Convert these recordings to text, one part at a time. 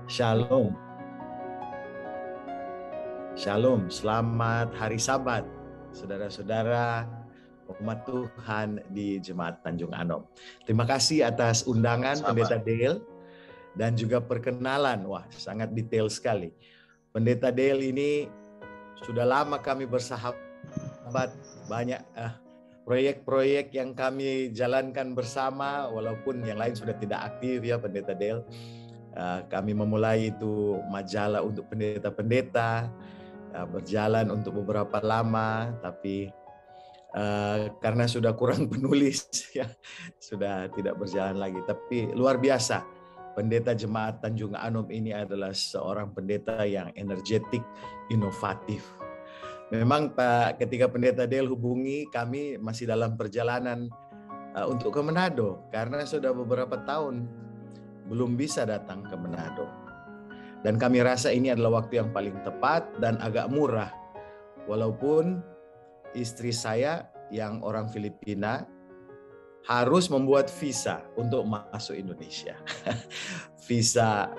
Shalom, Shalom, selamat hari Sabat, saudara-saudara umat Tuhan di Jemaat Tanjung Anom. Terima kasih atas undangan Pendeta Dale dan juga perkenalan. Wah, sangat detail sekali. Pendeta Dale ini sudah lama kami bersahabat, banyak proyek-proyek yang kami jalankan bersama, walaupun yang lain sudah tidak aktif ya Pendeta Dale. Kami memulai itu majalah untuk pendeta-pendeta, berjalan untuk beberapa lama, tapi karena sudah kurang penulis, ya sudah tidak berjalan lagi. Tapi luar biasa, pendeta Jemaat Tanjung Anom ini adalah seorang pendeta yang energetik, inovatif. Memang Pak, ketika Pendeta Dale hubungi, kami masih dalam perjalanan untuk ke Manado, karena sudah beberapa tahun belum bisa datang ke Manado. Dan kami rasa ini adalah waktu yang paling tepat dan agak murah. Walaupun istri saya yang orang Filipina harus membuat visa untuk masuk Indonesia. Visa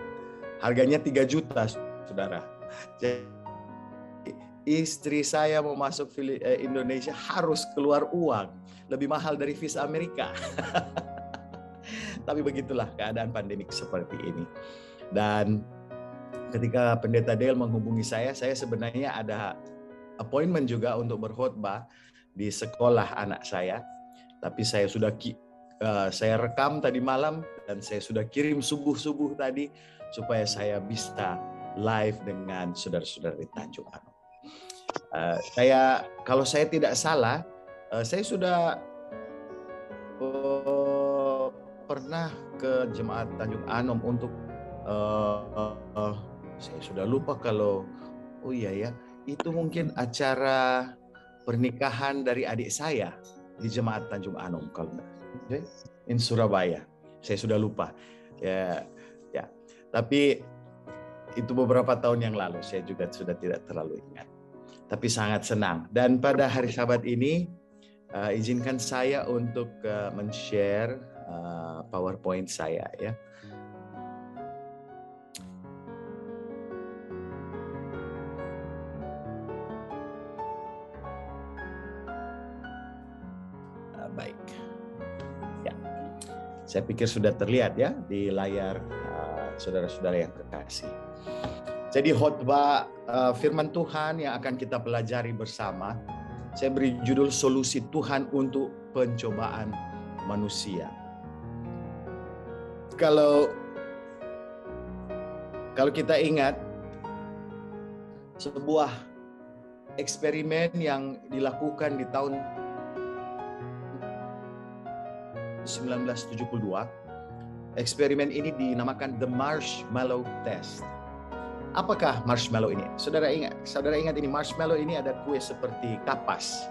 harganya 3 juta, saudara. Jadi istri saya mau masuk Indonesia harus keluar uang. Lebih mahal dari visa Amerika. Tapi begitulah keadaan pandemik seperti ini. Dan ketika Pendeta Dale menghubungi saya sebenarnya ada appointment juga untuk berkhotbah di sekolah anak saya. Tapi saya sudah saya rekam tadi malam dan saya sudah kirim subuh-subuh tadi supaya saya bisa live dengan saudara-saudara di Tanjung Anom. Kalau saya tidak salah, saya sudah pernah ke Jemaat Tanjung Anom untuk saya sudah lupa kalau itu mungkin acara pernikahan dari adik saya di Jemaat Tanjung Anom kalau in Surabaya. Saya sudah lupa. Ya. Tapi itu beberapa tahun yang lalu, saya juga sudah tidak terlalu ingat. Tapi sangat senang. Dan pada hari Sabat ini izinkan saya untuk men-share PowerPoint saya ya. Baik. Ya. Saya pikir sudah terlihat ya di layar saudara-saudara yang kekasih. Jadi khotbah firman Tuhan yang akan kita pelajari bersama, saya beri judul solusi Tuhan untuk pencobaan manusia. Kalau kita ingat sebuah eksperimen yang dilakukan di tahun 1972, eksperimen ini dinamakan The Marshmallow Test. Apakah marshmallow ini? Saudara ingat ini, marshmallow ini ada kue seperti kapas,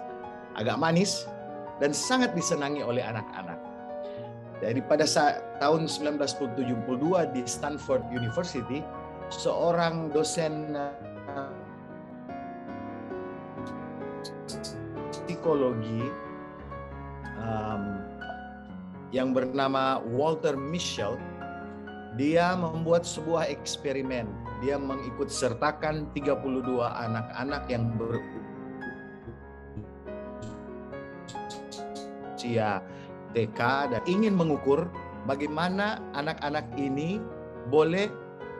agak manis dan sangat disenangi oleh anak-anak. Jadi pada tahun 1972 di Stanford University, seorang dosen psikologi yang bernama Walter Mischel, dia membuat sebuah eksperimen. Dia mengikut sertakan 32 anak-anak yang berusia TK dan ingin mengukur bagaimana anak-anak ini boleh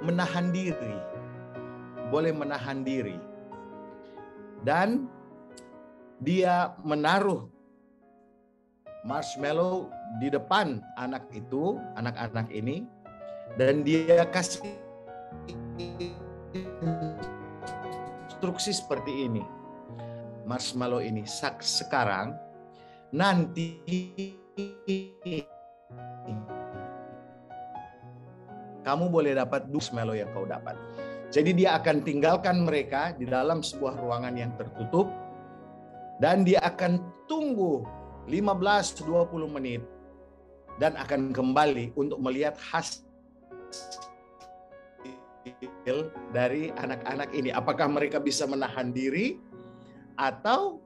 menahan diri. Dan dia menaruh marshmallow di depan anak-anak ini, dan dia kasih instruksi seperti ini. Marshmallow ini sekarang, nanti kamu boleh dapat 2 marshmallow yang kau dapat. Jadi dia akan tinggalkan mereka di dalam sebuah ruangan yang tertutup dan dia akan tunggu 15-20 menit dan akan kembali untuk melihat hasil dari anak-anak ini. Apakah mereka bisa menahan diri atau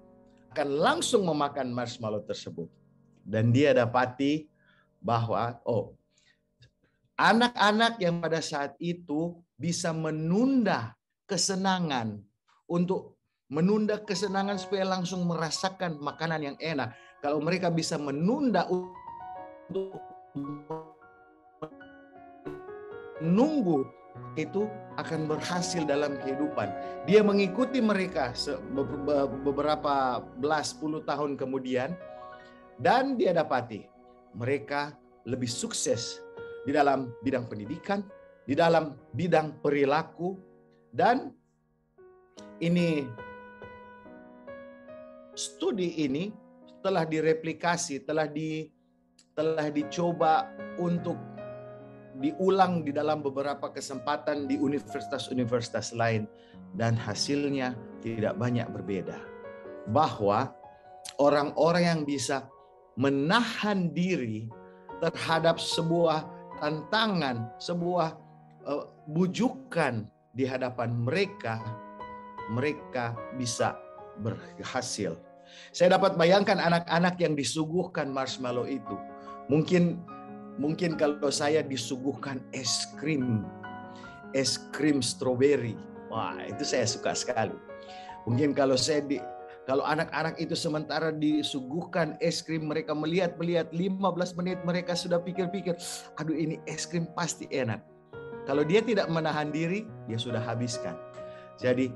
akan langsung memakan marshmallow tersebut. Dan dia dapati bahwa Anak-anak yang pada saat itu bisa menunda kesenangan, untuk menunda kesenangan supaya langsung merasakan makanan yang enak. Kalau mereka bisa menunda untuk menunggu, itu akan berhasil dalam kehidupan. Dia mengikuti mereka beberapa belas puluh tahun kemudian, dan dia dapati mereka lebih sukses di dalam bidang pendidikan, di dalam bidang perilaku, dan ini studi ini telah direplikasi, telah dicoba untuk diulang di dalam beberapa kesempatan di universitas-universitas lain, dan hasilnya tidak banyak berbeda. Bahwa orang-orang yang bisa menahan diri terhadap sebuah tantangan, sebuah bujukan di hadapan mereka, mereka bisa berhasil. Saya dapat bayangkan anak-anak yang disuguhkan marshmallow itu. Mungkin kalau saya disuguhkan es krim stroberi, wah itu saya suka sekali. Mungkin kalau anak-anak itu sementara disuguhkan es krim, mereka melihat 15 menit mereka sudah pikir-pikir, aduh ini es krim pasti enak. Kalau dia tidak menahan diri, dia sudah habiskan. Jadi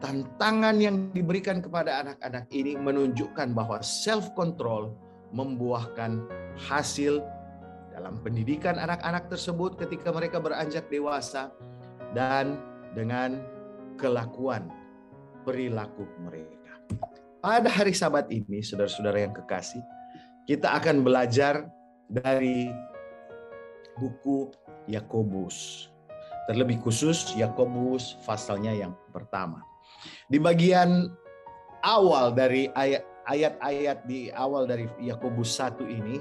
tantangan yang diberikan kepada anak-anak ini menunjukkan bahwa self-control membuahkan hasil dalam pendidikan anak-anak tersebut ketika mereka beranjak dewasa, dan dengan kelakuan perilaku mereka. Pada hari Sabat ini, saudara-saudara yang kekasih, kita akan belajar dari buku Yakobus. Terlebih khusus Yakobus pasalnya yang pertama. Di bagian awal dari ayat-ayat di awal dari Yakobus 1 ini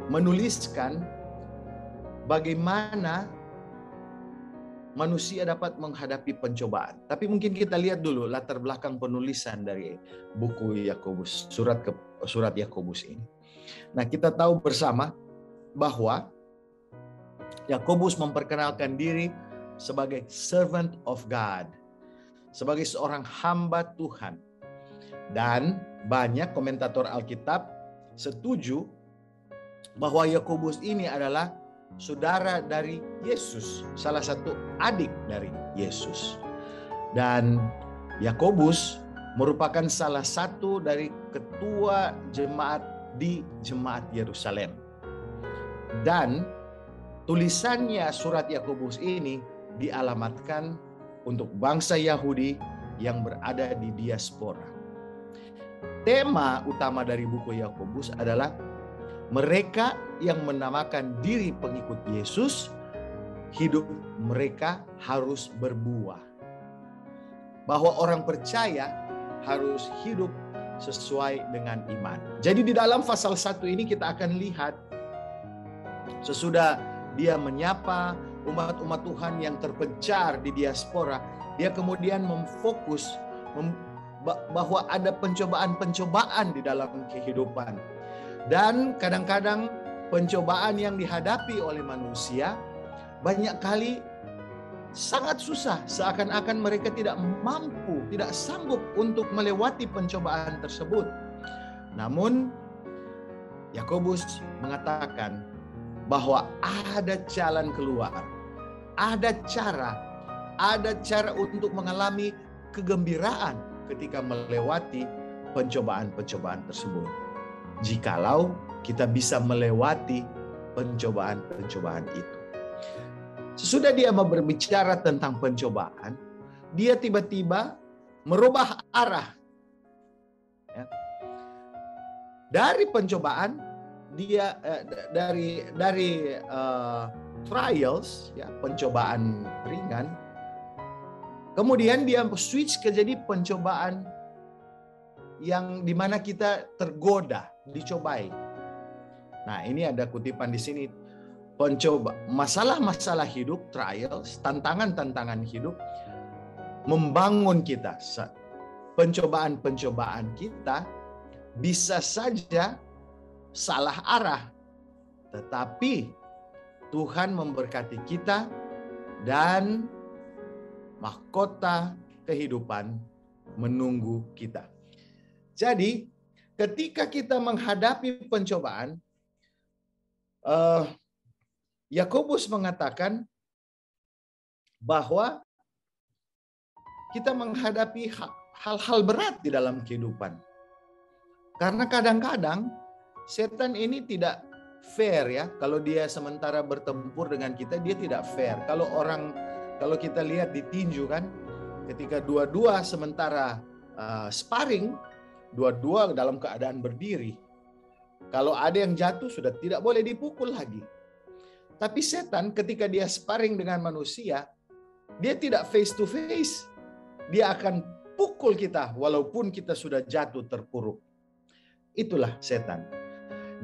menuliskan bagaimana manusia dapat menghadapi pencobaan. Tapi mungkin kita lihat dulu latar belakang penulisan dari buku Yakobus, surat Yakobus ini. Nah, kita tahu bersama bahwa Yakobus memperkenalkan diri sebagai servant of God, sebagai seorang hamba Tuhan. Dan banyak komentator Alkitab setuju bahwa Yakobus ini adalah saudara dari Yesus, salah satu adik dari Yesus. Dan Yakobus merupakan salah satu dari ketua jemaat di Jemaat Yerusalem. Dan tulisannya surat Yakobus ini dialamatkan untuk bangsa Yahudi yang berada di diaspora. Tema utama dari buku Yakobus adalah mereka yang menamakan diri pengikut Yesus, hidup mereka harus berbuah. Bahwa orang percaya harus hidup sesuai dengan iman. Jadi di dalam pasal 1 ini kita akan lihat sesudah dia menyapa umat-umat Tuhan yang terpencar di diaspora, dia kemudian memfokus bahwa ada pencobaan-pencobaan di dalam kehidupan. Dan kadang-kadang pencobaan yang dihadapi oleh manusia banyak kali sangat susah, seakan-akan mereka tidak mampu, tidak sanggup untuk melewati pencobaan tersebut. Namun Yakobus mengatakan bahwa ada jalan keluar, ada cara untuk mengalami kegembiraan ketika melewati pencobaan-pencobaan tersebut. Jikalau kita bisa melewati pencobaan-pencobaan itu. Sesudah dia berbicara tentang pencobaan, dia tiba-tiba merubah arah. Ya. Dari pencobaan, dia dari trials, ya, pencobaan ringan, kemudian dia switch ke jadi pencobaan yang dimana kita tergoda, dicobai. Nah, ini ada kutipan di sini. Masalah-masalah hidup, trials, tantangan-tantangan hidup membangun kita. Pencobaan-pencobaan kita bisa saja salah arah, Tetapi Tuhan memberkati kita dan mahkota kehidupan menunggu kita. Jadi ketika kita menghadapi pencobaan, Yakobus mengatakan bahwa kita menghadapi hal-hal berat di dalam kehidupan. Karena kadang-kadang setan ini tidak fair ya. Kalau dia sementara bertempur dengan kita, dia tidak fair. Kalau kita lihat di tinju kan, ketika dua-dua sementara sparring, dua-dua dalam keadaan berdiri. Kalau ada yang jatuh sudah tidak boleh dipukul lagi. Tapi setan ketika dia sparring dengan manusia, dia tidak face to face. Dia akan pukul kita walaupun kita sudah jatuh terpuruk. Itulah setan.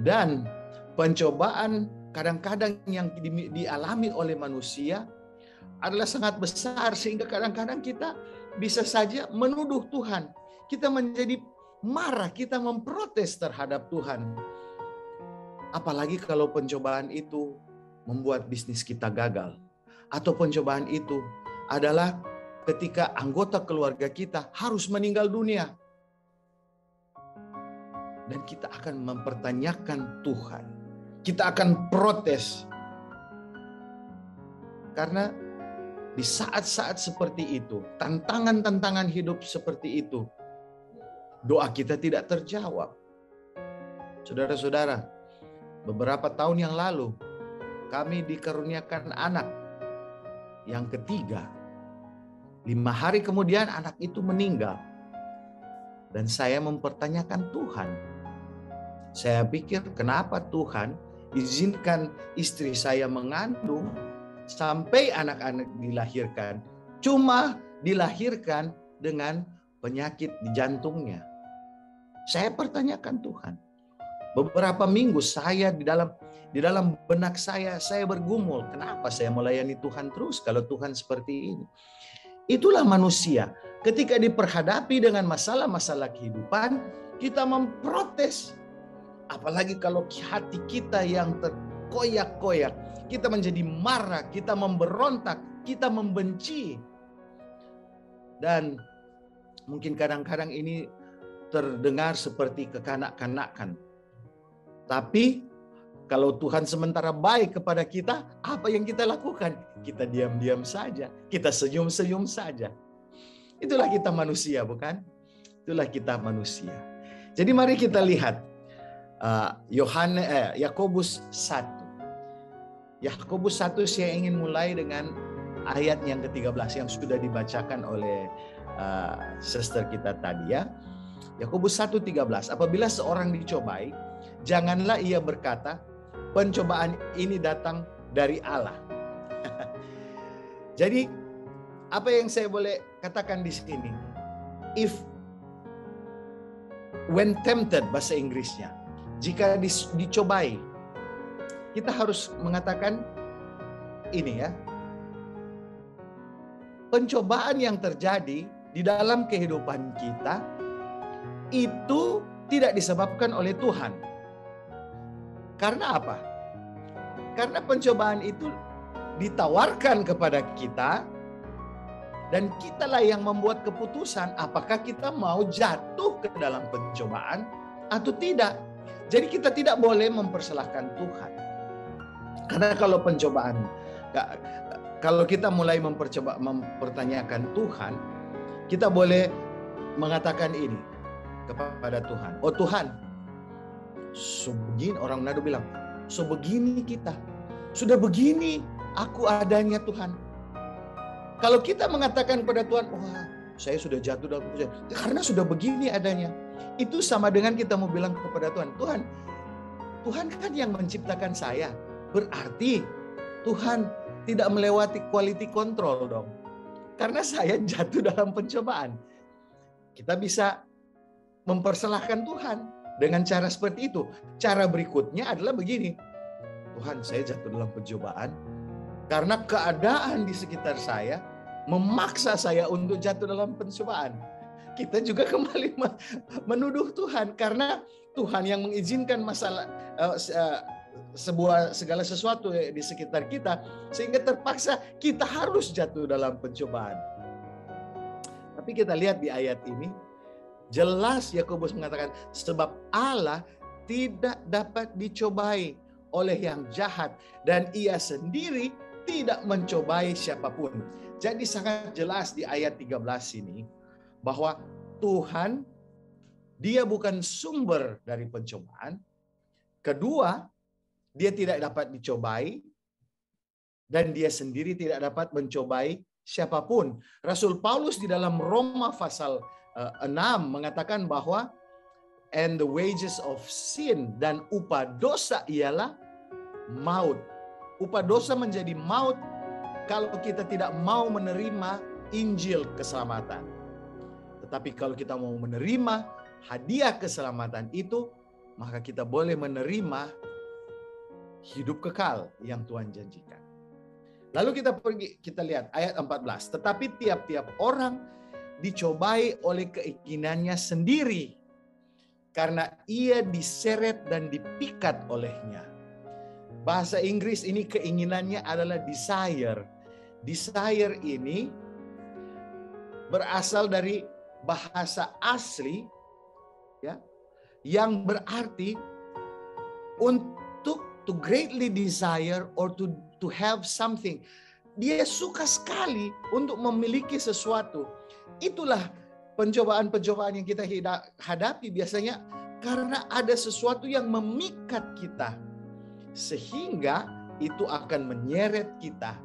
Dan pencobaan kadang-kadang yang dialami oleh manusia adalah sangat besar sehingga kadang-kadang kita bisa saja menuduh Tuhan. Kita menjadi marah, kita memprotes terhadap Tuhan. Apalagi kalau pencobaan itu membuat bisnis kita gagal. Atau pencobaan itu adalah ketika anggota keluarga kita harus meninggal dunia. Dan kita akan mempertanyakan Tuhan. Kita akan protes. Karena di saat-saat seperti itu, tantangan-tantangan hidup seperti itu, doa kita tidak terjawab. Saudara-saudara, beberapa tahun yang lalu, kami dikaruniakan anak yang ketiga. 5 hari kemudian anak itu meninggal. Dan saya mempertanyakan Tuhan. Saya pikir kenapa Tuhan izinkan istri saya mengandung sampai anak-anak dilahirkan. Cuma dilahirkan dengan penyakit di jantungnya. Saya pertanyakan Tuhan. Beberapa minggu saya di dalam benak saya bergumul. Kenapa saya melayani Tuhan terus kalau Tuhan seperti ini? Itulah manusia. Ketika diperhadapi dengan masalah-masalah kehidupan, kita memprotes. Apalagi kalau hati kita yang terkoyak-koyak. Kita menjadi marah, kita memberontak, kita membenci. Dan mungkin kadang-kadang ini terdengar seperti kekanak-kanakan. Tapi kalau Tuhan sementara baik kepada kita, apa yang kita lakukan? Kita diam-diam saja, kita senyum-senyum saja. Itulah kita manusia, bukan? Itulah kita manusia. Jadi mari kita lihat Yakobus 1. Yakobus 1 saya ingin mulai dengan ayat yang ke-13 yang sudah dibacakan oleh sister kita tadi ya. Yakobus 1:13. Apabila seorang dicobai, janganlah ia berkata, pencobaan ini datang dari Allah. Jadi, apa yang saya boleh katakan di sini? When tempted, bahasa Inggrisnya. Jika dicobai, kita harus mengatakan ini ya. Pencobaan yang terjadi di dalam kehidupan kita itu tidak disebabkan oleh Tuhan. Karena apa? Karena pencobaan itu ditawarkan kepada kita dan kitalah yang membuat keputusan apakah kita mau jatuh ke dalam pencobaan atau tidak. Jadi kita tidak boleh mempersalahkan Tuhan. Karena kalau pencobaan, kalau kita mulai mempertanyakan Tuhan, kita boleh mengatakan ini kepada Tuhan. Oh Tuhan, sebegini, orang Manado bilang, sebegini kita. Sudah begini aku adanya Tuhan. Kalau kita mengatakan kepada Tuhan, wah saya sudah jatuh dalam pencobaan, karena sudah begini adanya. Itu sama dengan kita mau bilang kepada Tuhan, Tuhan kan yang menciptakan saya. Berarti Tuhan tidak melewati quality control dong. Karena saya jatuh dalam pencobaan. Kita bisa mempersalahkan Tuhan dengan cara seperti itu. Cara berikutnya adalah begini. Tuhan, saya jatuh dalam pencobaan karena keadaan di sekitar saya memaksa saya untuk jatuh dalam pencobaan. Kita juga kembali menuduh Tuhan karena Tuhan yang mengizinkan masalah segala sesuatu di sekitar kita, sehingga terpaksa kita harus jatuh dalam pencobaan. Tapi kita lihat di ayat ini, jelas Yakobus mengatakan, sebab Allah tidak dapat dicobai oleh yang jahat, dan ia sendiri tidak mencobai siapapun. Jadi sangat jelas di ayat 13 ini, bahwa Tuhan, dia bukan sumber dari pencobaan. Kedua, dia tidak dapat dicobai, dan dia sendiri tidak dapat mencobai siapapun. Rasul Paulus di dalam Roma pasal 6 mengatakan bahwa and the wages of sin, dan upah dosa ialah maut. Upah dosa menjadi maut kalau kita tidak mau menerima Injil keselamatan. Tetapi kalau kita mau menerima hadiah keselamatan itu, maka kita boleh menerima hidup kekal yang Tuhan janjikan. Lalu kita lihat ayat 14. Tetapi tiap-tiap orang dicobai oleh keinginannya sendiri, karena ia diseret dan dipikat olehnya. Bahasa Inggris ini keinginannya adalah desire. Desire ini berasal dari bahasa asli, ya, yang berarti untuk to greatly desire or to have something. Dia suka sekali untuk memiliki sesuatu. Itulah pencobaan-pencobaan yang kita hadapi biasanya karena ada sesuatu yang memikat kita, sehingga itu akan menyeret kita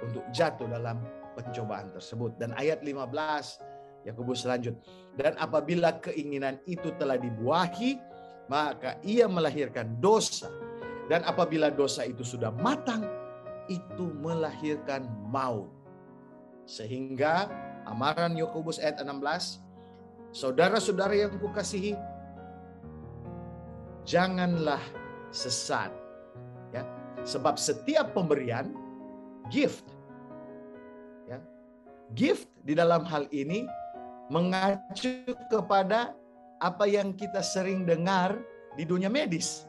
untuk jatuh dalam pencobaan tersebut. Dan ayat 15 Yakobus lanjut, dan apabila keinginan itu telah dibuahi, maka ia melahirkan dosa. Dan apabila dosa itu sudah matang, itu melahirkan maut. Sehingga amaran Yakobus ayat 16, saudara-saudara yang kukasihi, janganlah sesat. Ya, sebab setiap pemberian, gift, ya, gift di dalam hal ini mengacu kepada apa yang kita sering dengar di dunia medis.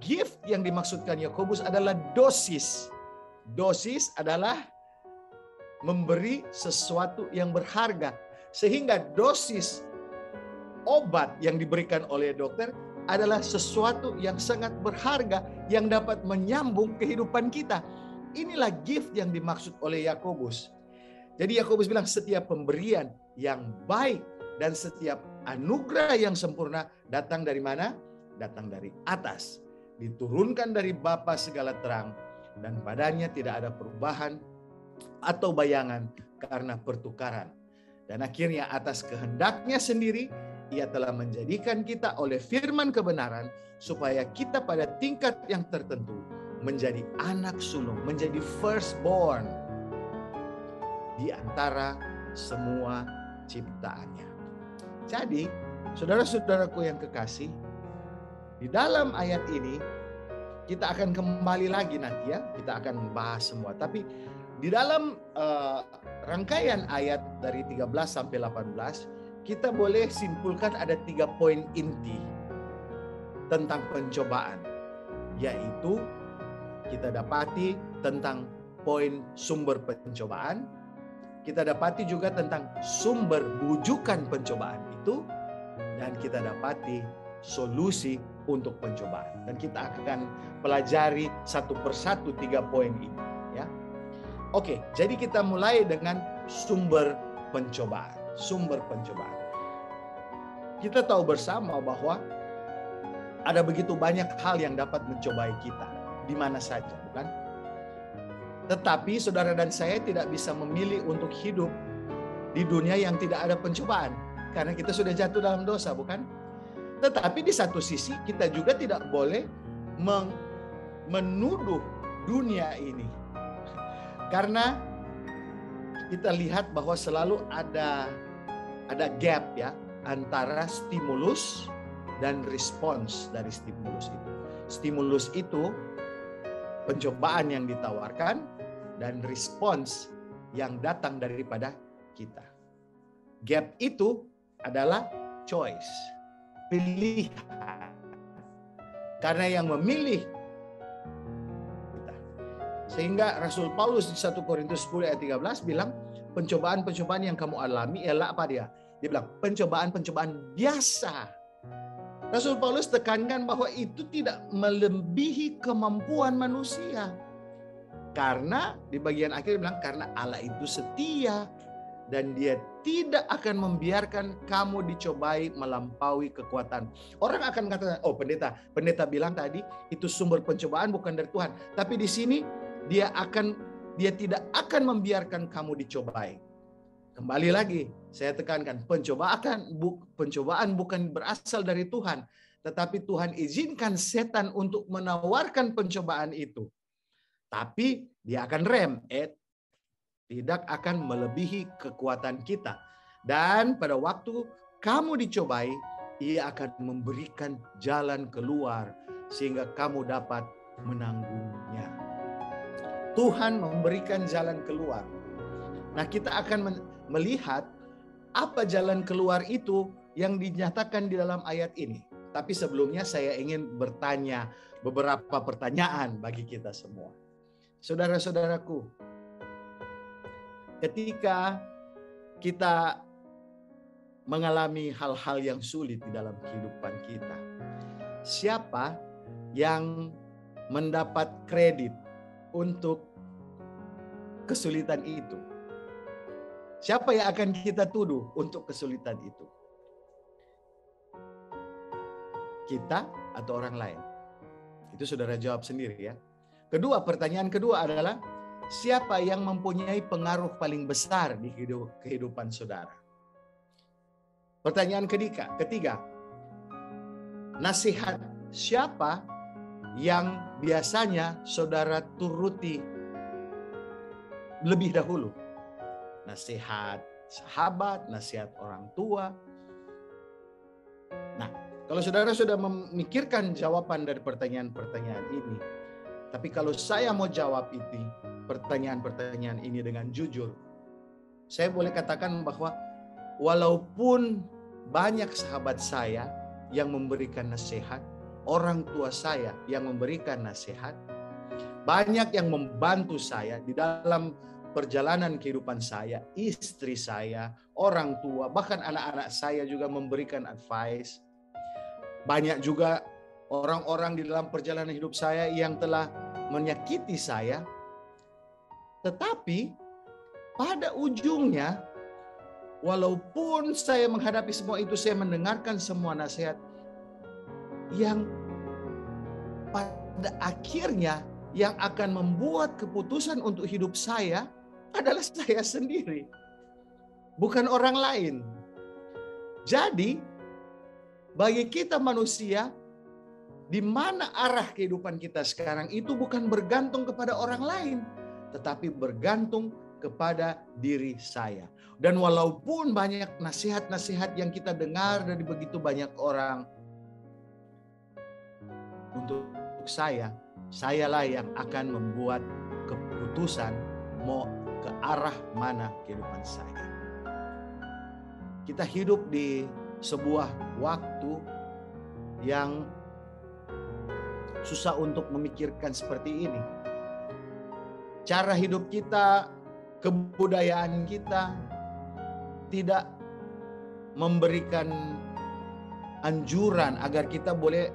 Gift yang dimaksudkan Yakobus adalah dosis. Dosis adalah memberi sesuatu yang berharga. Sehingga dosis obat yang diberikan oleh dokter adalah sesuatu yang sangat berharga yang dapat menyambung kehidupan kita. Inilah gift yang dimaksud oleh Yakobus. Jadi Yakobus bilang setiap pemberian yang baik dan setiap anugerah yang sempurna datang dari mana? Datang dari atas. Diturunkan dari Bapa segala terang, dan padanya tidak ada perubahan atau bayangan karena pertukaran. Dan akhirnya atas kehendaknya sendiri, ia telah menjadikan kita oleh firman kebenaran, supaya kita pada tingkat yang tertentu menjadi anak sulung, menjadi firstborn di antara semua ciptaannya. Jadi, saudara-saudaraku yang kekasih, di dalam ayat ini kita akan kembali lagi nanti ya, kita akan membahas semua. Tapi di dalam rangkaian ayat dari 13 sampai 18, kita boleh simpulkan ada 3 poin inti tentang pencobaan, yaitu kita dapati tentang poin sumber pencobaan, kita dapati juga tentang sumber bujukan pencobaan itu, dan kita dapati solusi untuk pencobaan. Dan kita akan pelajari satu persatu 3 poin ini, ya. Oke, jadi kita mulai dengan sumber pencobaan. Sumber pencobaan. Kita tahu bersama bahwa ada begitu banyak hal yang dapat mencobai kita di mana saja, bukan? Tetapi saudara dan saya tidak bisa memilih untuk hidup di dunia yang tidak ada pencobaan, karena kita sudah jatuh dalam dosa, bukan? Tetapi di satu sisi kita juga tidak boleh menuduh dunia ini, karena kita lihat bahwa selalu ada gap ya antara stimulus dan respons dari stimulus itu. Stimulus itu pencobaan yang ditawarkan, dan respons yang datang daripada kita. Gap itu adalah choice, pilihan. Karena yang memilih kita. Sehingga Rasul Paulus di 1 Korintus 10 ayat 13 bilang, pencobaan-pencobaan yang kamu alami ialah apa dia? Dia bilang, pencobaan-pencobaan biasa. Rasul Paulus tekankan bahwa itu tidak melebihi kemampuan manusia. Karena di bagian akhir dia bilang, karena Allah itu setia. Dan dia tidak akan membiarkan kamu dicobai melampaui kekuatan. Orang akan katakan, oh pendeta bilang tadi itu sumber pencobaan bukan dari Tuhan. Tapi di sini dia tidak akan membiarkan kamu dicobai. Kembali lagi, saya tekankan, pencobaan bukan berasal dari Tuhan. Tetapi Tuhan izinkan setan untuk menawarkan pencobaan itu. Tapi dia akan rem, tidak akan melebihi kekuatan kita. Dan pada waktu kamu dicobai, Ia akan memberikan jalan keluar sehingga kamu dapat menanggungnya. Tuhan memberikan jalan keluar. Nah, kita akan melihat apa jalan keluar itu yang dinyatakan di dalam ayat ini. Tapi sebelumnya saya ingin bertanya beberapa pertanyaan bagi kita semua. Saudara-saudaraku, ketika kita mengalami hal-hal yang sulit di dalam kehidupan kita, siapa yang mendapat kredit untuk kesulitan itu? Siapa yang akan kita tuduh untuk kesulitan itu? Kita atau orang lain? Itu saudara jawab sendiri ya. Pertanyaan kedua adalah, siapa yang mempunyai pengaruh paling besar di kehidupan saudara? Pertanyaan ketiga, nasihat siapa yang biasanya saudara turuti lebih dahulu? Nasihat sahabat, nasihat orang tua. Nah, kalau saudara sudah memikirkan jawaban dari pertanyaan-pertanyaan ini, tapi kalau saya mau jawab itu, pertanyaan-pertanyaan ini dengan jujur, saya boleh katakan bahwa walaupun banyak sahabat saya yang memberikan nasihat, orang tua saya yang memberikan nasihat, banyak yang membantu saya di dalam perjalanan kehidupan saya, istri saya, orang tua, bahkan anak-anak saya juga memberikan advice. Banyak juga orang-orang di dalam perjalanan hidup saya yang telah menyakiti saya. Tetapi pada ujungnya, walaupun saya menghadapi semua itu, saya mendengarkan semua nasihat yang pada akhirnya yang akan membuat keputusan untuk hidup saya adalah saya sendiri, bukan orang lain. Jadi, bagi kita manusia, di mana arah kehidupan kita sekarang itu bukan bergantung kepada orang lain, tetapi bergantung kepada diri saya. Dan walaupun banyak nasihat-nasihat yang kita dengar dari begitu banyak orang, untuk sayalah yang akan membuat keputusan mau ke arah mana kehidupan saya. Kita hidup di sebuah waktu yang susah untuk memikirkan seperti ini. Cara hidup kita, kebudayaan kita tidak memberikan anjuran agar kita boleh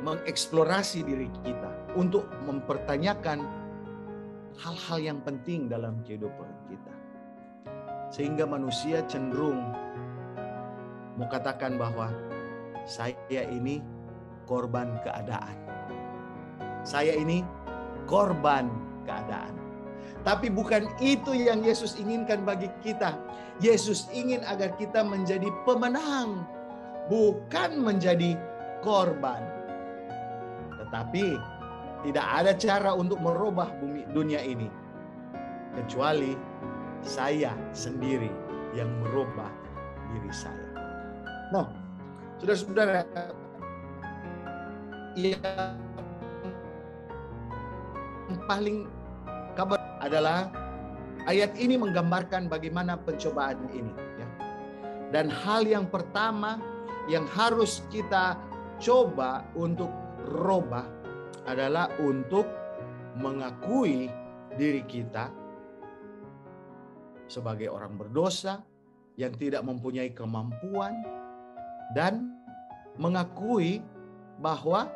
mengeksplorasi diri kita untuk mempertanyakan hal-hal yang penting dalam kehidupan kita. Sehingga manusia cenderung mau katakan bahwa saya ini korban keadaan. Saya ini korban keadaan. Tapi bukan itu yang Yesus inginkan bagi kita. Yesus ingin agar kita menjadi pemenang, bukan menjadi korban. Tetapi tidak ada cara untuk merubah dunia ini kecuali saya sendiri yang merubah diri saya. Nah, saudara-saudara, yang paling kabar adalah ayat ini menggambarkan bagaimana pencobaan ini, ya. Dan hal yang pertama yang harus kita coba untuk merubah adalah untuk mengakui diri kita sebagai orang berdosa yang tidak mempunyai kemampuan, dan mengakui bahwa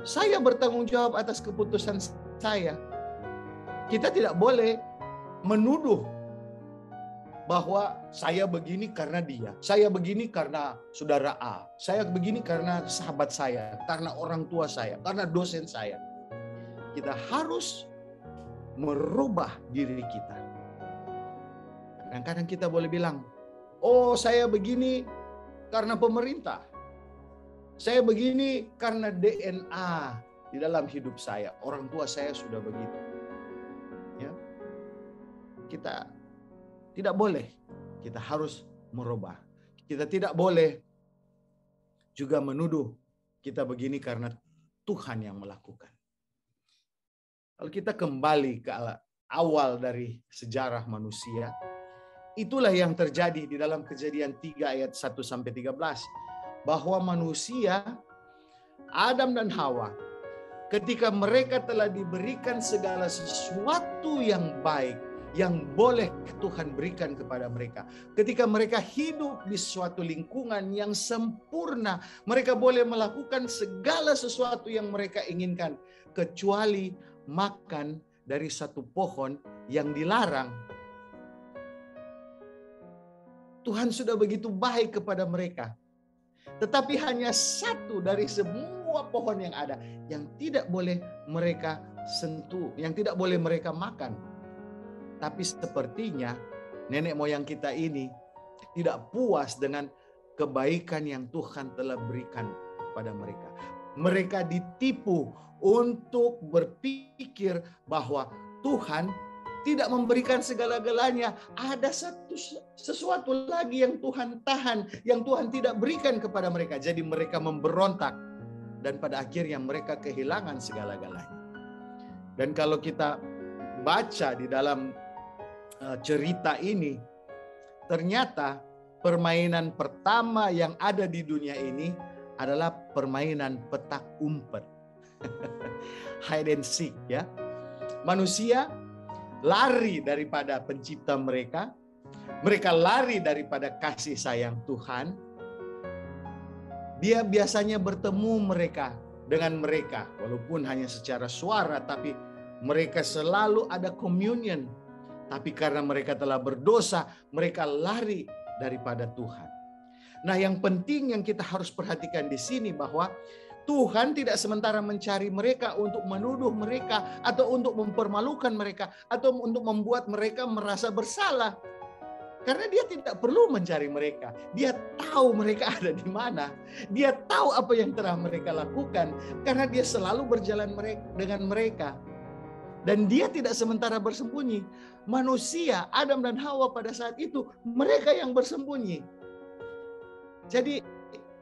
saya bertanggung jawab atas keputusan saya. Kita tidak boleh menuduh bahwa saya begini karena dia, saya begini karena saudara A, saya begini karena sahabat saya, karena orang tua saya, karena dosen saya. Kita harus merubah diri kita. Kadang-kadang kita boleh bilang, oh saya begini karena pemerintah, saya begini karena DNA di dalam hidup saya, orang tua saya sudah begitu. Ya, kita tidak boleh, kita harus merubah. Kita tidak boleh juga menuduh kita begini karena Tuhan yang melakukan. Kalau kita kembali ke awal dari sejarah manusia, itulah yang terjadi di dalam Kejadian 3 ayat 1-13. Bahwa manusia, Adam dan Hawa, ketika mereka telah diberikan segala sesuatu yang baik, yang boleh Tuhan berikan kepada mereka. Ketika mereka hidup di suatu lingkungan yang sempurna, mereka boleh melakukan segala sesuatu yang mereka inginkan, kecuali makan dari satu pohon yang dilarang. Tuhan sudah begitu baik kepada mereka. Tetapi hanya satu dari semua pohon yang ada yang tidak boleh mereka sentuh, yang tidak boleh mereka makan. Tapi sepertinya nenek moyang kita ini tidak puas dengan kebaikan yang Tuhan telah berikan kepada mereka. Mereka ditipu untuk berpikir bahwa Tuhan tidak memberikan segala-galanya. Ada sesuatu lagi yang Tuhan tahan, yang Tuhan tidak berikan kepada mereka. Jadi mereka memberontak dan pada akhirnya mereka kehilangan segala-galanya. Dan kalau kita baca di dalam cerita ini, ternyata permainan pertama yang ada di dunia ini adalah permainan petak umpet. Hide and seek, ya. Manusia lari daripada pencipta mereka. Mereka lari daripada kasih sayang Tuhan. Dia biasanya bertemu dengan mereka, walaupun hanya secara suara, tapi mereka selalu ada communion. Tapi karena mereka telah berdosa, mereka lari daripada Tuhan. Nah, yang penting yang kita harus perhatikan di sini bahwa Tuhan tidak sementara mencari mereka untuk menuduh mereka atau untuk mempermalukan mereka atau untuk membuat mereka merasa bersalah. Karena dia tidak perlu mencari mereka. Dia tahu mereka ada di mana. Dia tahu apa yang telah mereka lakukan karena dia selalu berjalan dengan mereka. Dan dia tidak sementara bersembunyi. Manusia, Adam dan Hawa pada saat itu, mereka yang bersembunyi. Jadi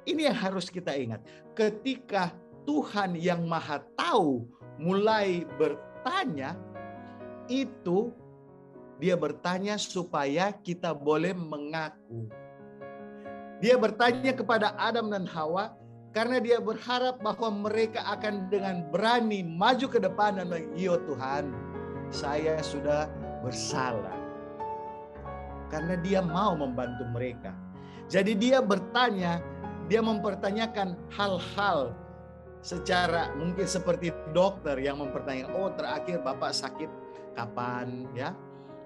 ini yang harus kita ingat. Ketika Tuhan yang Maha Tahu mulai bertanya, itu dia bertanya supaya kita boleh mengaku. Dia bertanya kepada Adam dan Hawa karena dia berharap bahwa mereka akan dengan berani maju ke depan dan bilang, "Yo Tuhan, saya sudah bersalah." Karena dia mau membantu mereka. Jadi dia bertanya, dia mempertanyakan hal-hal secara mungkin seperti dokter yang mempertanyakan, "Oh, terakhir Bapak sakit kapan, ya?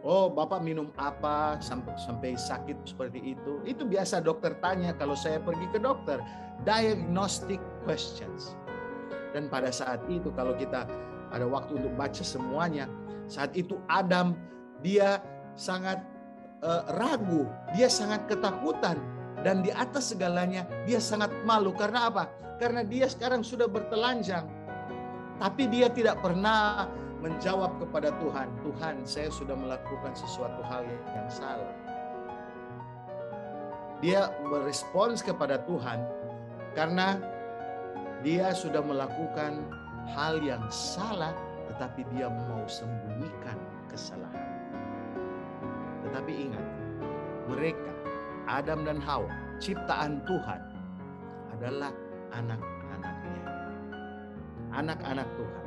Oh, Bapak minum apa sampai sakit seperti itu?" Itu biasa dokter tanya kalau saya pergi ke dokter. Diagnostic questions. Dan pada saat itu kalau kita ada waktu untuk baca semuanya, saat itu Adam dia sangat ragu, dia sangat ketakutan, dan di atas segalanya dia sangat malu. Karena apa? Karena dia sekarang sudah bertelanjang. Tapi dia tidak pernah menjawab kepada Tuhan, "Tuhan, saya sudah melakukan sesuatu hal yang salah." Dia berespons kepada Tuhan karena dia sudah melakukan hal yang salah, tetapi dia mau sembunyikan kesalahan. Tetapi ingat, mereka, Adam dan Hawa, ciptaan Tuhan, adalah anak-anaknya. anak-anak Tuhan.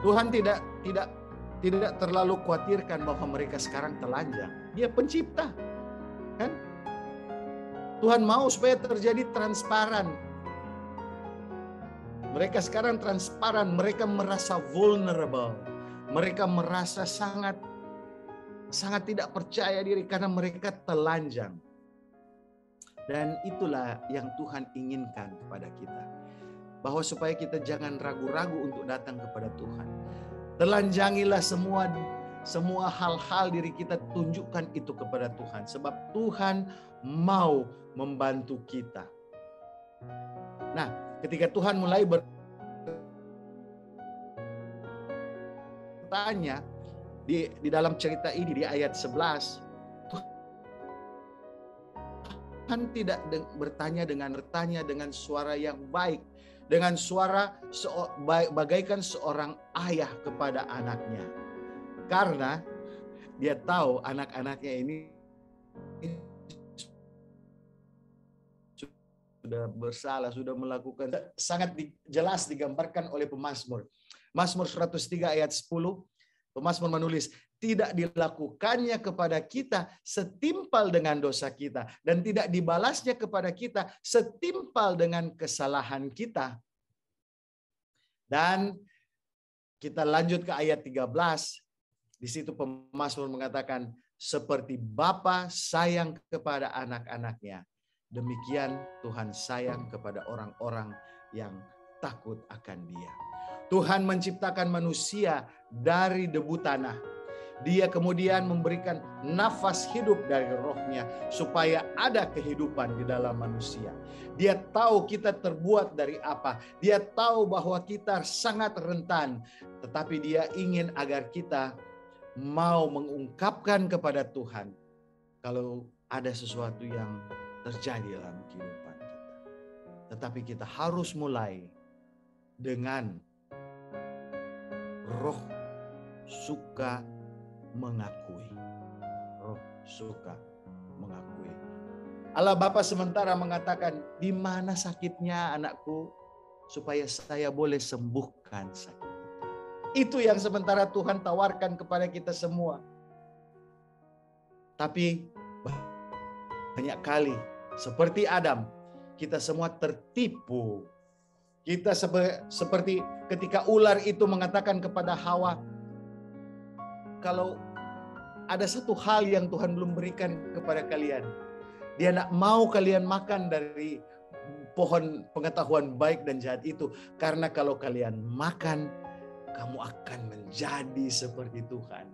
Tuhan tidak terlalu khawatirkan bahwa mereka sekarang telanjang. Dia pencipta, kan? Tuhan mau supaya terjadi transparan. Mereka sekarang transparan, mereka merasa vulnerable. Mereka merasa sangat tidak percaya diri karena mereka telanjang. Dan itulah yang Tuhan inginkan kepada kita. Bahwa supaya kita jangan ragu-ragu untuk datang kepada Tuhan. Telanjangilah semua hal-hal diri kita, tunjukkan itu kepada Tuhan. Sebab Tuhan mau membantu kita. Nah, ketika Tuhan mulai bertanya di dalam cerita ini di ayat 11, Tuhan tidak bertanya dengan suara yang baik, dengan suara bagaikan seorang ayah kepada anaknya. Karena dia tahu anak-anaknya ini sudah bersalah, sudah melakukan, sangat jelas digambarkan oleh pemazmur. Mazmur 103 ayat 10, pemazmur menulis, tidak dilakukannya kepada kita setimpal dengan dosa kita, dan tidak dibalasnya kepada kita setimpal dengan kesalahan kita. Dan kita lanjut ke ayat 13. Di situ pemazmur mengatakan, seperti Bapa sayang kepada anak-anaknya, demikian Tuhan sayang kepada orang-orang yang takut akan Dia. Tuhan menciptakan manusia dari debu tanah. Dia kemudian memberikan nafas hidup dari rohnya supaya ada kehidupan di dalam manusia. Dia tahu kita terbuat dari apa. Dia tahu bahwa kita sangat rentan. Tetapi dia ingin agar kita mau mengungkapkan kepada Tuhan kalau ada sesuatu yang terjadi dalam kehidupan kita. Tetapi kita harus mulai dengan roh suka mengakui. Roh suka mengakui. Allah Bapa sementara mengatakan, di mana sakitnya anakku, supaya saya boleh sembuhkan sakit. Itu yang sementara Tuhan tawarkan kepada kita semua. Tapi banyak kali seperti Adam, kita semua tertipu. Kita seperti ketika ular itu mengatakan kepada Hawa, kalau ada satu hal yang Tuhan belum berikan kepada kalian, Dia tidak mau kalian makan dari pohon pengetahuan baik dan jahat itu, karena kalau kalian makan, kamu akan menjadi seperti Tuhan.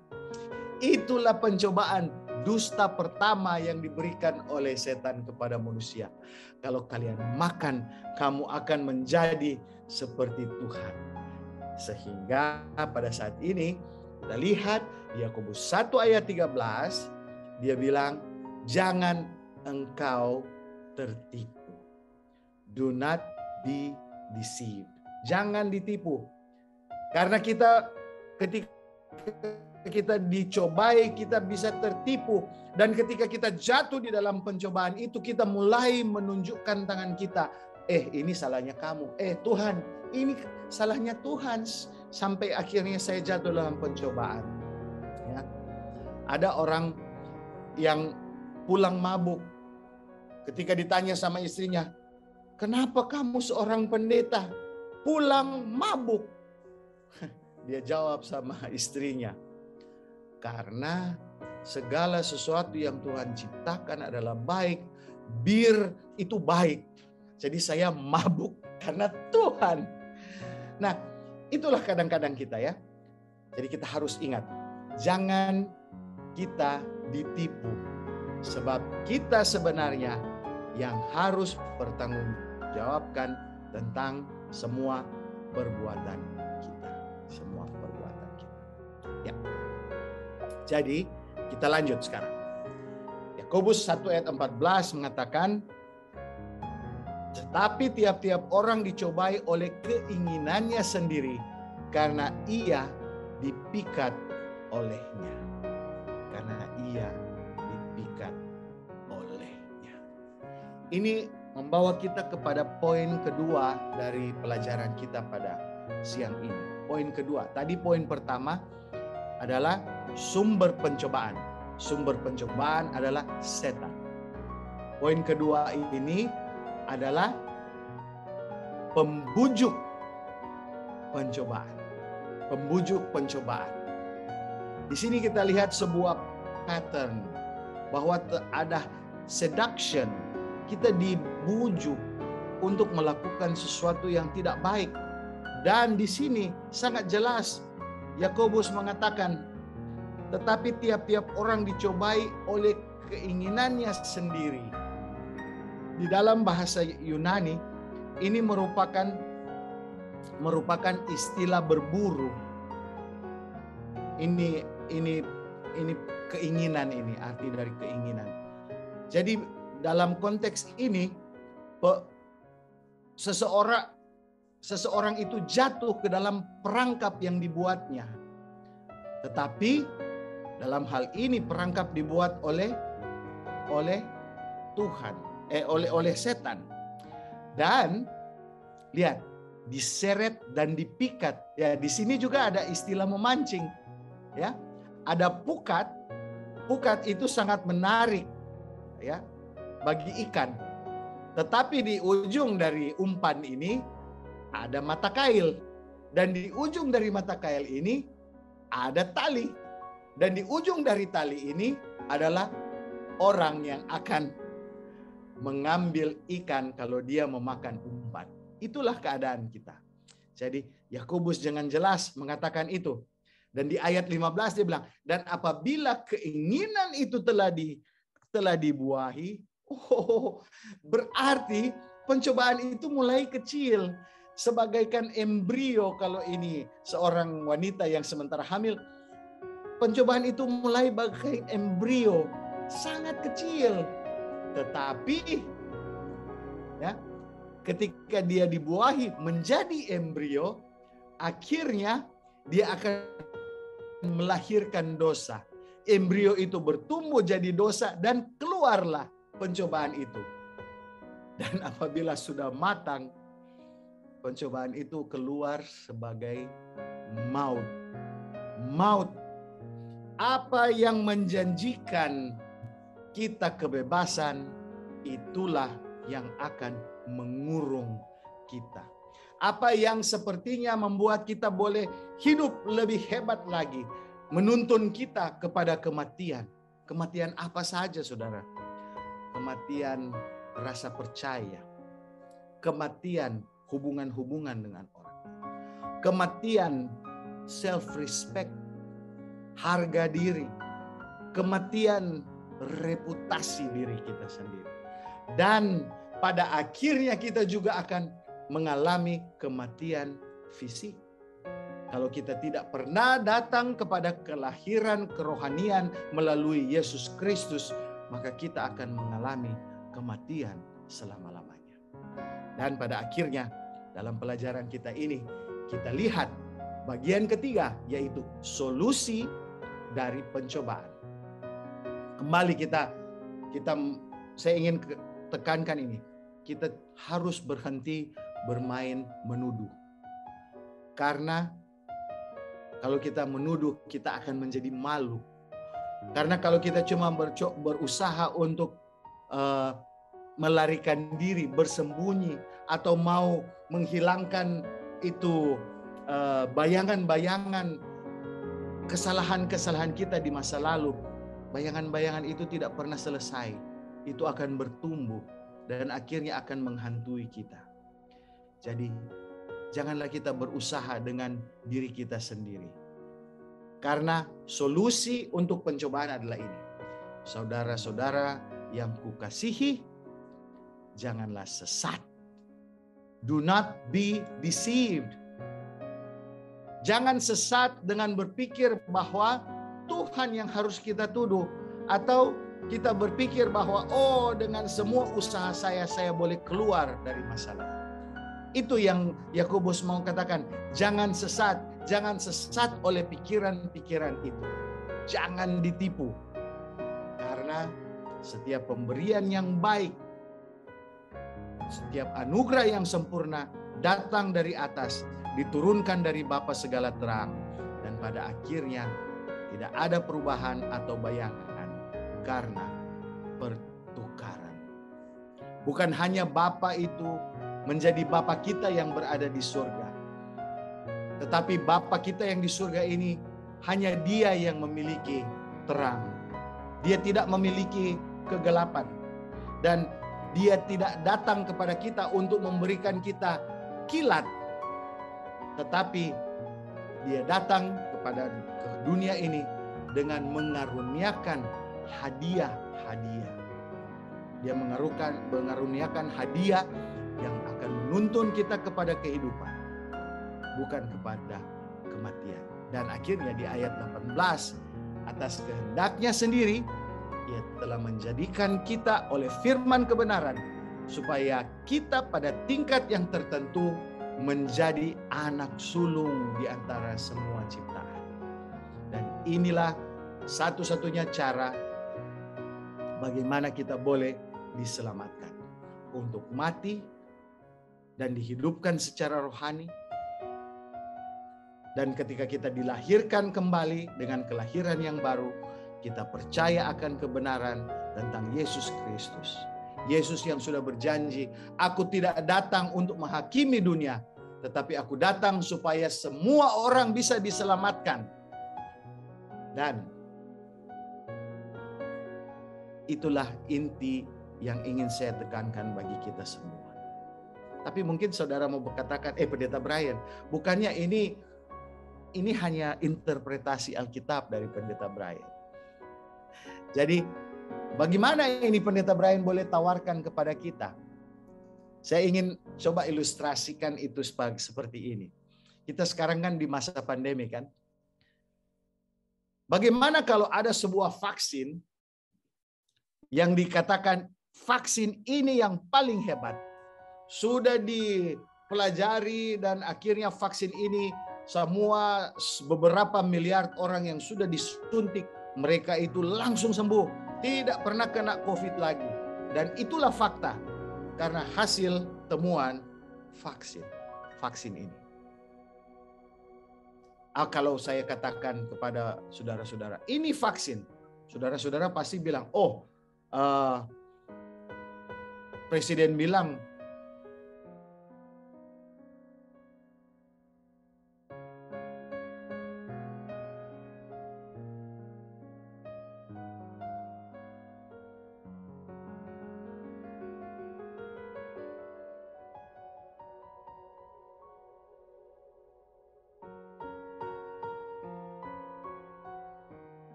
Itulah pencobaan dusta pertama yang diberikan oleh setan kepada manusia. Kalau kalian makan, kamu akan menjadi seperti Tuhan. Sehingga pada saat ini kita lihat di Yakobus 1 ayat 13, dia bilang, jangan engkau tertipu. Do not be deceived. Jangan ditipu. Karena ketika kita dicobai, kita bisa tertipu. Dan ketika kita jatuh di dalam pencobaan itu, kita mulai menunjukkan tangan kita. Ini salahnya kamu. Tuhan, ini salahnya Tuhan. Sampai akhirnya saya jatuh dalam pencobaan. Ya. Ada orang yang pulang mabuk. Ketika ditanya sama istrinya, kenapa kamu seorang pendeta pulang mabuk? Dia jawab sama istrinya, karena segala sesuatu yang Tuhan ciptakan adalah baik. Bir itu baik. Jadi saya mabuk karena Tuhan. Nah, itulah kadang-kadang kita ya. Jadi kita harus ingat, jangan kita ditipu. Sebab kita sebenarnya yang harus bertanggungjawabkan tentang semua perbuatan kita. Semua perbuatan kita. Ya. Jadi kita lanjut sekarang. Yakobus 1 ayat 14 mengatakan, tetapi tiap-tiap orang dicobai oleh keinginannya sendiri karena ia dipikat olehnya. Karena ia dipikat olehnya. Ini membawa kita kepada poin kedua dari pelajaran kita pada siang ini. Poin kedua, tadi poin pertama adalah sumber pencobaan. Sumber pencobaan adalah setan. Poin kedua ini adalah pembujuk pencobaan. Pembujuk pencobaan. Di sini kita lihat sebuah pattern bahwa ada seduction. Kita dibujuk untuk melakukan sesuatu yang tidak baik. Dan di sini sangat jelas Yakobus mengatakan, tetapi tiap-tiap orang dicobai oleh keinginannya sendiri. Di dalam bahasa Yunani ini merupakan istilah berburu. Ini keinginan, ini arti dari keinginan. Jadi dalam konteks ini seseorang itu jatuh ke dalam perangkap yang dibuatnya. Tetapi dalam hal ini perangkap dibuat oleh Tuhan, oleh setan. Dan lihat, diseret dan dipikat. Ya, di sini juga ada istilah memancing. Ya, ada pukat. Pukat itu sangat menarik, ya, bagi ikan. Tetapi di ujung dari umpan ini ada mata kail. Dan di ujung dari mata kail ini ada tali. Dan di ujung dari tali ini adalah orang yang akan mengambil ikan kalau dia memakan umpan. Itulah keadaan kita. Jadi Yakobus dengan jelas mengatakan itu. Dan di ayat 15 dia bilang, dan apabila keinginan itu telah dibuahi, berarti pencobaan itu mulai kecil. Sebagaikan embrio, kalau ini seorang wanita yang sementara hamil, pencobaan itu mulai bagai embrio, sangat kecil. Tetapi ya, ketika dia dibuahi menjadi embrio, akhirnya dia akan melahirkan dosa. Embrio itu bertumbuh jadi dosa dan keluarlah pencobaan itu. Dan apabila sudah matang, pencobaan itu keluar sebagai maut. Maut. Apa yang menjanjikan kita kebebasan, itulah yang akan mengurung kita. Apa yang sepertinya membuat kita boleh hidup lebih hebat lagi, menuntun kita kepada kematian. Kematian apa saja, saudara? Kematian rasa percaya. Kematian hubungan-hubungan dengan orang. Kematian self-respect, harga diri. Kematian reputasi diri kita sendiri. Dan pada akhirnya kita juga akan mengalami kematian fisik. Kalau kita tidak pernah datang kepada kelahiran kerohanian melalui Yesus Kristus, maka kita akan mengalami kematian selama-lamanya. Dan pada akhirnya dalam pelajaran kita ini, kita lihat bagian ketiga, yaitu solusi dari pencobaan. Kembali saya ingin tekankan ini. Kita harus berhenti bermain menuduh. Karena kalau kita menuduh, kita akan menjadi malu. Karena kalau kita cuma berusaha untuk melarikan diri, bersembunyi, atau mau menghilangkan itu bayangan-bayangan kesalahan-kesalahan kita di masa lalu, bayangan-bayangan itu tidak pernah selesai. Itu akan bertumbuh dan akhirnya akan menghantui kita. Jadi janganlah kita berusaha dengan diri kita sendiri. Karena solusi untuk pencobaan adalah ini. Saudara-saudara yang kukasihi, janganlah sesat. Do not be deceived. Jangan sesat dengan berpikir bahwa Tuhan yang harus kita tuduh. Atau kita berpikir bahwa dengan semua usaha saya boleh keluar dari masalah. Itu yang Yakobus mau katakan. Jangan sesat oleh pikiran-pikiran itu. Jangan ditipu. Karena setiap pemberian yang baik, setiap anugerah yang sempurna datang dari atas, diturunkan dari Bapa segala terang, dan pada akhirnya tidak ada perubahan atau bayangan karena pertukaran. Bukan hanya Bapa itu menjadi Bapa kita yang berada di surga, tetapi Bapa kita yang di surga ini hanya Dia yang memiliki terang. Dia tidak memiliki kegelapan, dan Dia tidak datang kepada kita untuk memberikan kita kilat, tetapi Dia datang kepada dunia ini dengan mengaruniakan hadiah-hadiah. Dia mengaruniakan hadiah yang akan menuntun kita kepada kehidupan, bukan kepada kematian. Dan akhirnya di ayat 18, atas kehendaknya sendiri, Ia telah menjadikan kita oleh firman kebenaran, supaya kita pada tingkat yang tertentu menjadi anak sulung di antara semua ciptaan. Dan inilah satu-satunya cara bagaimana kita boleh diselamatkan. Untuk mati dan dihidupkan secara rohani. Dan ketika kita dilahirkan kembali dengan kelahiran yang baru, kita percaya akan kebenaran tentang Yesus Kristus. Yesus yang sudah berjanji, aku tidak datang untuk menghakimi dunia, tetapi aku datang supaya semua orang bisa diselamatkan. Dan itulah inti yang ingin saya tekankan bagi kita semua. Tapi mungkin saudara mau berkatakan, Pendeta Brian, bukannya ini hanya interpretasi Alkitab dari Pendeta Brian. Jadi bagaimana ini Pendeta Brian boleh tawarkan kepada kita? Saya ingin coba ilustrasikan itu seperti ini. Kita sekarang kan di masa pandemi kan. Bagaimana kalau ada sebuah vaksin yang dikatakan vaksin ini yang paling hebat, sudah dipelajari dan akhirnya vaksin ini semua beberapa miliar orang yang sudah disuntik, mereka itu langsung sembuh, tidak pernah kena COVID lagi. Dan itulah fakta karena hasil temuan vaksin ini. Kalau saya katakan kepada saudara-saudara, ini vaksin, saudara-saudara pasti bilang, Presiden bilang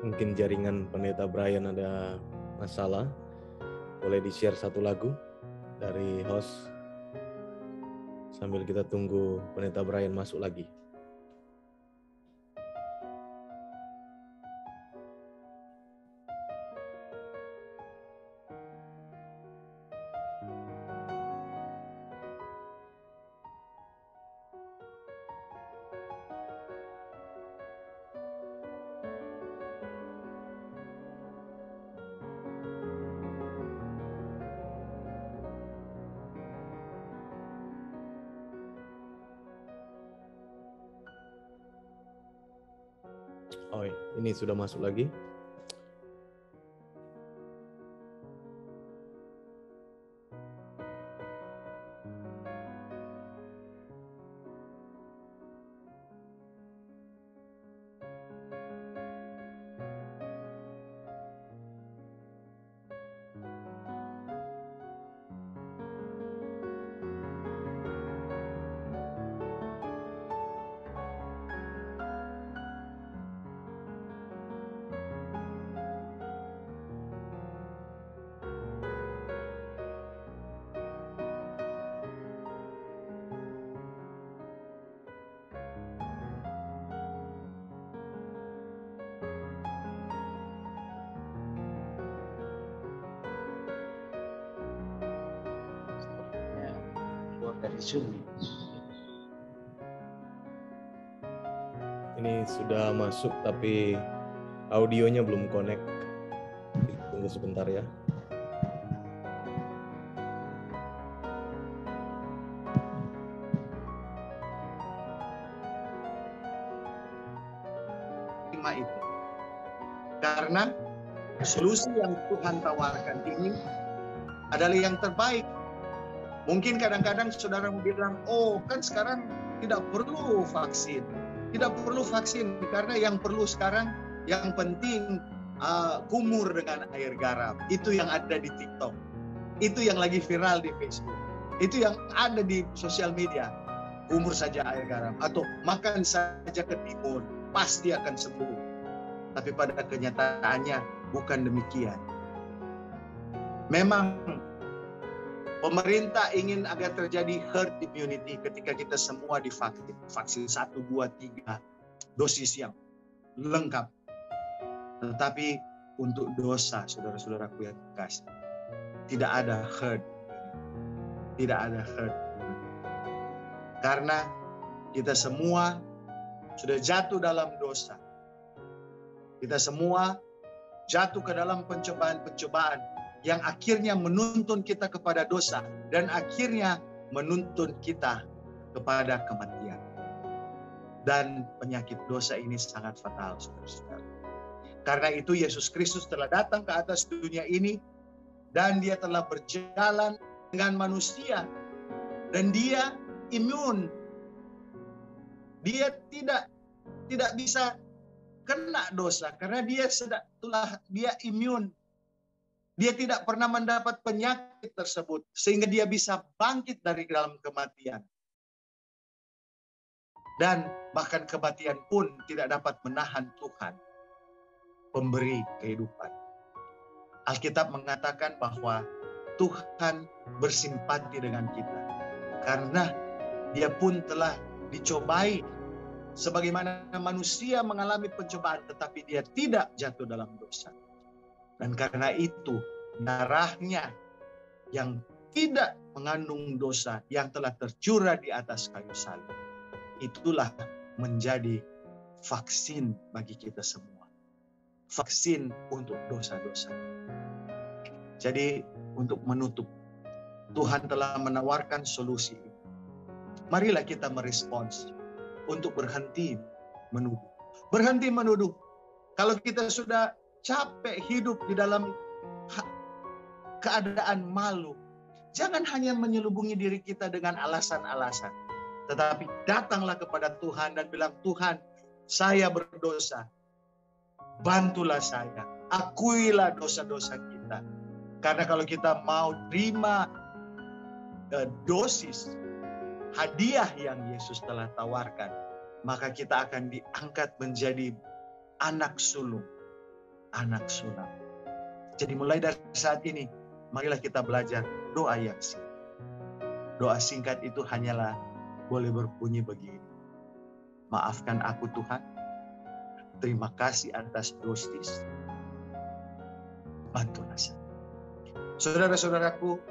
mungkin jaringan Pendeta Brian ada masalah. Boleh di-share satu lagu dari host sambil kita tunggu Pendeta Brian masuk lagi. Oh, ini sudah masuk lagi. dari surga. Ini sudah masuk tapi audionya belum connect. Tunggu sebentar ya. Itu. Karena solusi yang Tuhan tawarkan ini adalah yang terbaik. Mungkin kadang-kadang saudara bilang, oh kan sekarang tidak perlu vaksin. Tidak perlu vaksin karena yang perlu sekarang yang penting kumur dengan air garam. Itu yang ada di TikTok. Itu yang lagi viral di Facebook. Itu yang ada di sosial media. Kumur saja air garam atau makan saja ketimun, pasti akan sembuh. Tapi pada kenyataannya bukan demikian. Memang pemerintah ingin agar terjadi herd immunity ketika kita semua divaksin. Vaksin 1, 2, 3 dosis yang lengkap. Tetapi untuk dosa, saudara-saudaraku yang kasih, tidak ada herd. Tidak ada herd. Karena kita semua sudah jatuh dalam dosa. Kita semua jatuh ke dalam pencobaan-pencobaan yang akhirnya menuntun kita kepada dosa dan akhirnya menuntun kita kepada kematian. Dan penyakit dosa ini sangat fatal, saudara-saudara. Karena itu Yesus Kristus telah datang ke atas dunia ini dan dia telah berjalan dengan manusia dan dia imun. Dia tidak bisa kena dosa karena dia imun. Dia tidak pernah mendapat penyakit tersebut sehingga dia bisa bangkit dari dalam kematian. Dan bahkan kematian pun tidak dapat menahan Tuhan, pemberi kehidupan. Alkitab mengatakan bahwa Tuhan bersimpati dengan kita karena dia pun telah dicobai sebagaimana manusia mengalami pencobaan tetapi dia tidak jatuh dalam dosa. Dan karena itu darahnya yang tidak mengandung dosa yang telah tercurah di atas kayu salib, itulah menjadi vaksin bagi kita semua. Vaksin untuk dosa-dosa. Jadi untuk menutup, Tuhan telah menawarkan solusi. Marilah kita merespons untuk berhenti menuduh. Berhenti menuduh. Kalau kita sudah capek hidup di dalam keadaan malu, jangan hanya menyelubungi diri kita dengan alasan-alasan. Tetapi datanglah kepada Tuhan dan bilang, Tuhan, saya berdosa. Bantulah saya. Akuilah dosa-dosa kita. Karena kalau kita mau terima dosis hadiah yang Yesus telah tawarkan, maka kita akan diangkat menjadi anak sulung. Anak sulung. Jadi mulai dari saat ini, marilah kita belajar doa yang singkat. Doa singkat itu hanyalah boleh berbunyi begini. Maafkan aku Tuhan. Terima kasih atas dosis. Bantulah saya. Saudara-saudaraku,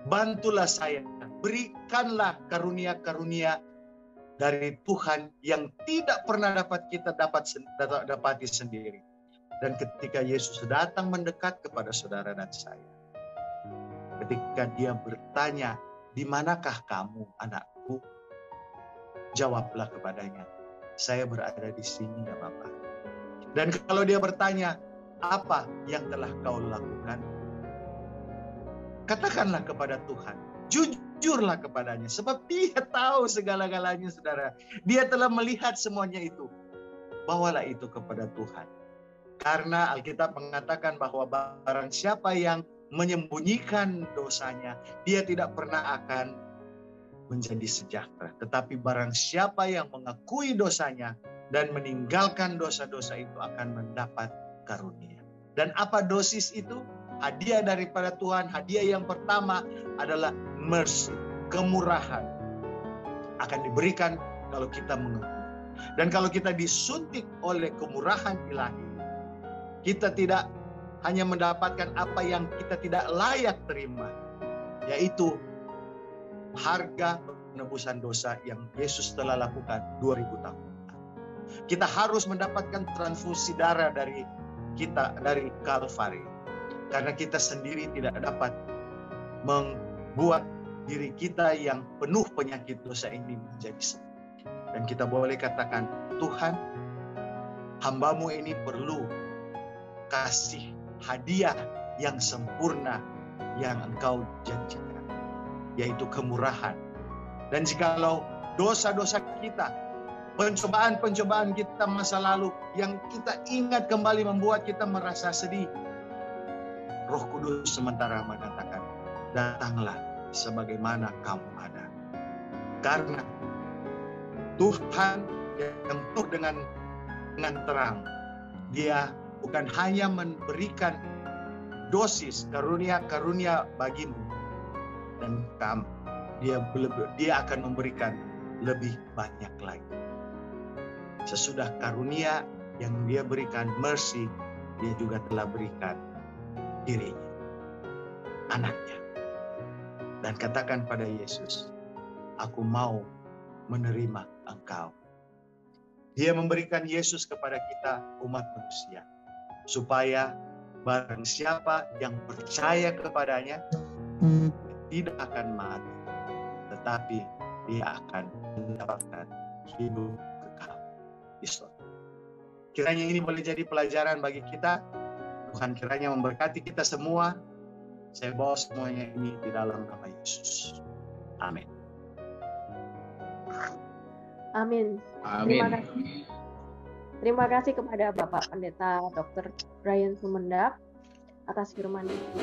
bantulah saya. Berikanlah karunia-karunia dari Tuhan yang tidak pernah kita dapati sendiri. Dan ketika Yesus datang mendekat kepada saudara dan saya, ketika dia bertanya, di manakah kamu anakku? Jawablah kepadanya, saya berada di sini ya Bapa. Dan kalau dia bertanya, apa yang telah kau lakukan? Katakanlah kepada Tuhan, jujurlah kepadanya, sebab dia tahu segala-galanya, saudara. Dia telah melihat semuanya itu. Bawalah itu kepada Tuhan. Karena Alkitab mengatakan bahwa barang siapa yang menyembunyikan dosanya, dia tidak pernah akan menjadi sejahtera. Tetapi barang siapa yang mengakui dosanya dan meninggalkan dosa-dosa itu akan mendapat karunia. Dan apa dosis itu? Hadiah daripada Tuhan, hadiah yang pertama adalah mercy, kemurahan. Akan diberikan kalau kita mengakui. Dan kalau kita disuntik oleh kemurahan ilahi, kita tidak hanya mendapatkan apa yang kita tidak layak terima, yaitu harga penebusan dosa yang Yesus telah lakukan 2000 tahun. Kita harus mendapatkan transfusi darah dari Kalvari. Karena kita sendiri tidak dapat membuat diri kita yang penuh penyakit dosa ini menjadi sembuh. Dan kita boleh katakan, Tuhan, hamba-Mu ini perlu kasih hadiah yang sempurna yang Engkau janjikan, yaitu kemurahan. Dan jikalau dosa-dosa kita, pencobaan-pencobaan kita masa lalu yang kita ingat kembali membuat kita merasa sedih, Roh Kudus sementara mengatakan, datanglah sebagaimana kamu ada. Karena Tuhan yang penuh dengan terang, Dia bukan hanya memberikan dosis karunia-karunia bagimu dan kamu, Dia akan memberikan lebih banyak lagi. Sesudah karunia yang Dia berikan, mercy, Dia juga telah berikan dirinya, anaknya. Dan katakan pada Yesus, aku mau menerima Engkau. Dia memberikan Yesus kepada kita, umat manusia, supaya barang siapa yang percaya kepadanya tidak akan mati, tetapi dia akan mendapatkan hidup kekal di surga. Kiranya ini boleh jadi pelajaran bagi kita. Tuhan kiranya memberkati kita semua. Saya bawa semuanya ini di dalam nama Yesus. Amin. Amin. Terima kasih kepada Bapak Pendeta Dr. Brian Sumendak atas firman itu.